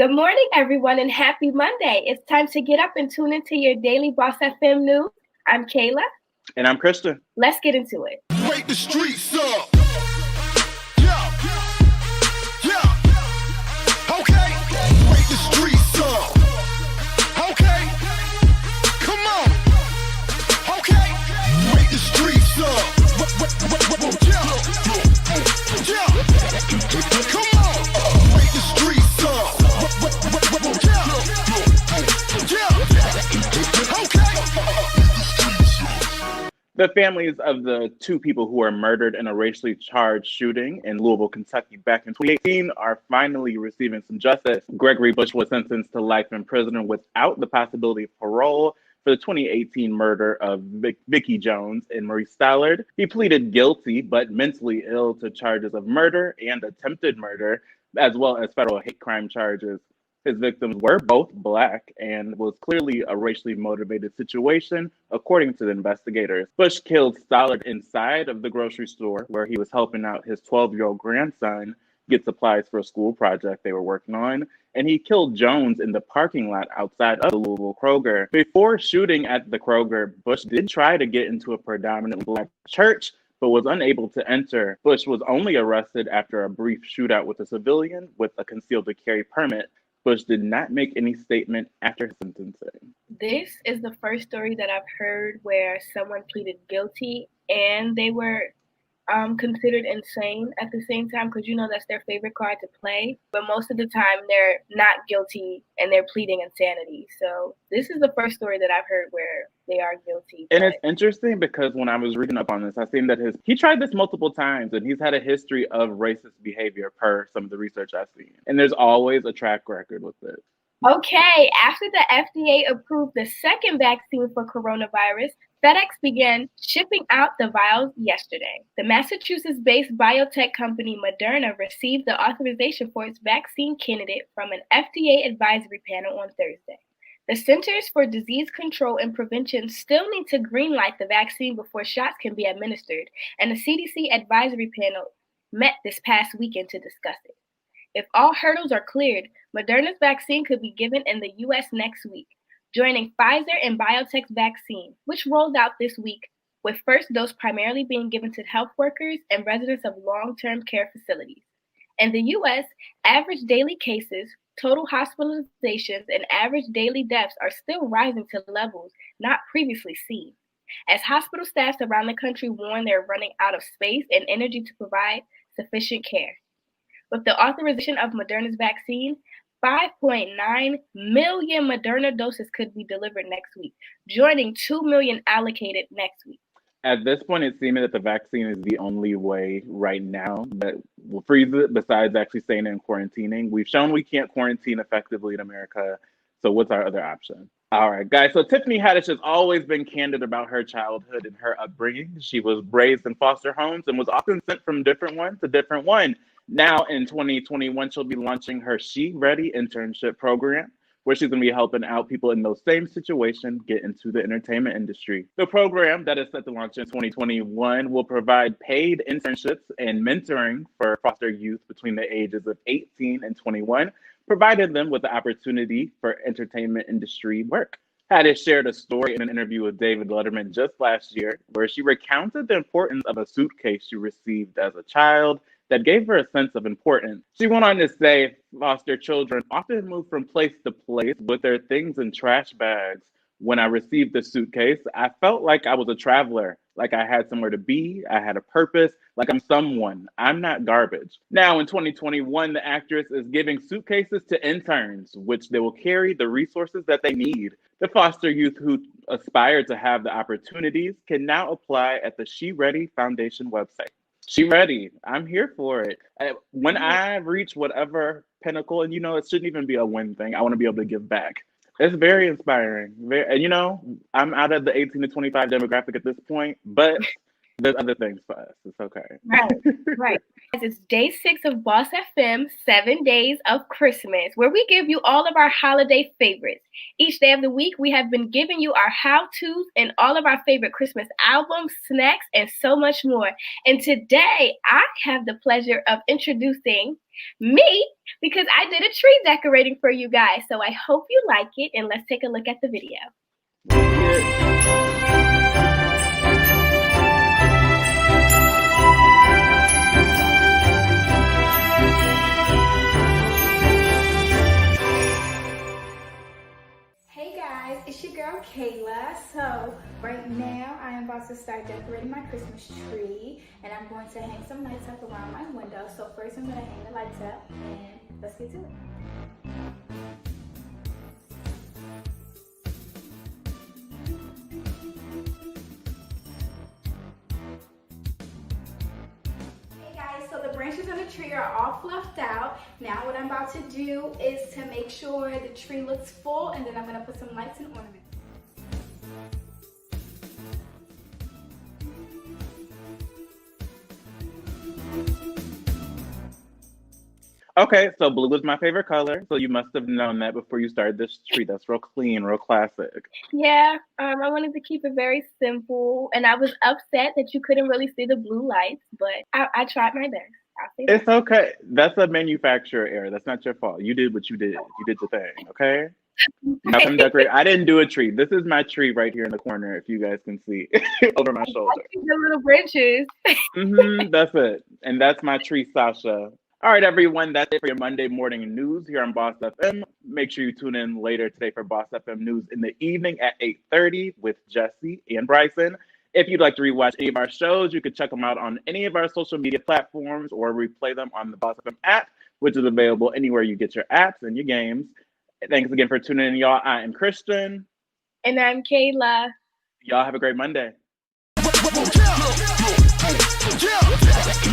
Good morning, everyone, and happy Monday. It's time to get up and tune into your daily BossFM news. I'm Kayla. And I'm Kristian. Let's get into it. Wake the streets up. Yeah. Yeah. Okay. Wake the streets up. Okay. Come on. Okay. Wake the streets up. Yeah. Yeah. Come on. Wake the streets up. Yeah. Yeah. Okay. The families of the two people who were murdered in a racially charged shooting in Louisville, Kentucky back in 2018 are finally receiving some justice. Gregory Bush was sentenced to life in prison without the possibility of parole for the 2018 murder of Vicki Jones and Marie Stallard. He pleaded guilty but mentally ill to charges of murder and attempted murder, as well as federal hate crime charges. His victims were both Black and was clearly a racially motivated situation, according to the investigators. Bush killed Stallard inside of the grocery store where he was helping out his 12-year-old grandson get supplies for a school project they were working on, and he killed Jones in the parking lot outside of the Louisville Kroger. Before shooting at the Kroger, Bush did try to get into a predominantly Black church, but was unable to enter. Bush was only arrested after a brief shootout with a civilian with a concealed carry permit. Bush did not make any statement after sentencing. This is the first story that I've heard where someone pleaded guilty and they were considered insane at the same time, because that's their favorite card to play. But most of the time they're not guilty and they're pleading insanity. So this is the first story that I've heard where they are guilty. And it's interesting because when I was reading up on this, I seen that he tried this multiple times and he's had a history of racist behavior per some of the research I've seen. And there's always a track record with it. Okay, after the FDA approved the second vaccine for coronavirus, FedEx began shipping out the vials yesterday. The Massachusetts-based biotech company Moderna received the authorization for its vaccine candidate from an FDA advisory panel on Thursday. The Centers for Disease Control and Prevention still need to greenlight the vaccine before shots can be administered, and the CDC advisory panel met this past weekend to discuss it. If all hurdles are cleared, Moderna's vaccine could be given in the U.S. next week, joining Pfizer and BioNTech's vaccine, which rolled out this week, with first dose primarily being given to health workers and residents of long-term care facilities. In the U.S., average daily cases, total hospitalizations, and average daily deaths are still rising to levels not previously seen, as hospital staffs around the country warn they're running out of space and energy to provide sufficient care. With the authorization of Moderna's vaccine, 5.9 million Moderna doses could be delivered next week, joining 2 million allocated next week. At this point, it's seeming that the vaccine is the only way right now that will freeze it, besides actually staying in quarantining. We've shown we can't quarantine effectively in America, so what's our other option? All right, guys, so Tiffany Haddishs has always been candid about her childhood and her upbringing. She was raised in foster homes and was often sent from different one to different one. Now in 2021, she'll be launching her She Ready internship program, where she's going to be helping out people in those same situations get into the entertainment industry. The program that is set to launch in 2021 will provide paid internships and mentoring for foster youth between the ages of 18 and 21, providing them with the opportunity for entertainment industry work. Haddishs shared a story in an interview with David Letterman just last year, where she recounted the importance of a suitcase she received as a child that gave her a sense of importance. She went on to say foster children often move from place to place with their things in trash bags. When I received the suitcase, I felt like I was a traveler, like I had somewhere to be, I had a purpose, like I'm someone. I'm not garbage. Now in 2021, the actress is giving suitcases to interns, which they will carry the resources that they need. The foster youth who aspire to have the opportunities can now apply at the She Ready Foundation website. She ready. I'm here for it. When I reach whatever pinnacle, and it shouldn't even be a win thing, I want to be able to give back. It's very inspiring. And I'm out of the 18 to 25 demographic at this point, but There's other things for us. It's okay. Right. It's day 6 of Boss FM, 7 Days of Christmas, where we give you all of our holiday favorites. Each day of the week, we have been giving you our how-tos and all of our favorite Christmas albums, snacks, and so much more. And today, I have the pleasure of introducing me because I did a tree decorating for you guys. So I hope you like it, and let's take a look at the video. Hey guys, it's your girl Kayla. So right now I am about to start decorating my Christmas tree, and I'm going to hang some lights up around my window. So first I'm going to hang the lights up, and let's get to it. So the branches on the tree are all fluffed out. Now what I'm about to do is to make sure the tree looks full, and then I'm going to put some lights and ornaments. Okay, so blue is my favorite color, so you must have known that before you started this tree. That's real clean, real classic. Yeah, I wanted to keep it very simple, and I was upset that you couldn't really see the blue lights, but I tried my best. It's okay. That's a manufacturer error. That's not your fault. You did what you did. You did the thing, okay? Nothing decorate. I didn't do a tree. This is my tree right here in the corner, if you guys can see, over my shoulder. The little branches. That's it. And that's my tree, Sasha. All right, everyone, that's it for your Monday morning news here on Boss FM. Make sure you tune in later today for Boss FM News in the evening at 8:30 with Jesse and Bryson. If you'd like to rewatch any of our shows, you can check them out on any of our social media platforms or replay them on the Boss FM app, which is available anywhere you get your apps and your games. Thanks again for tuning in, y'all. I am Kristian. And I'm Kayla. Y'all have a great Monday. Yeah.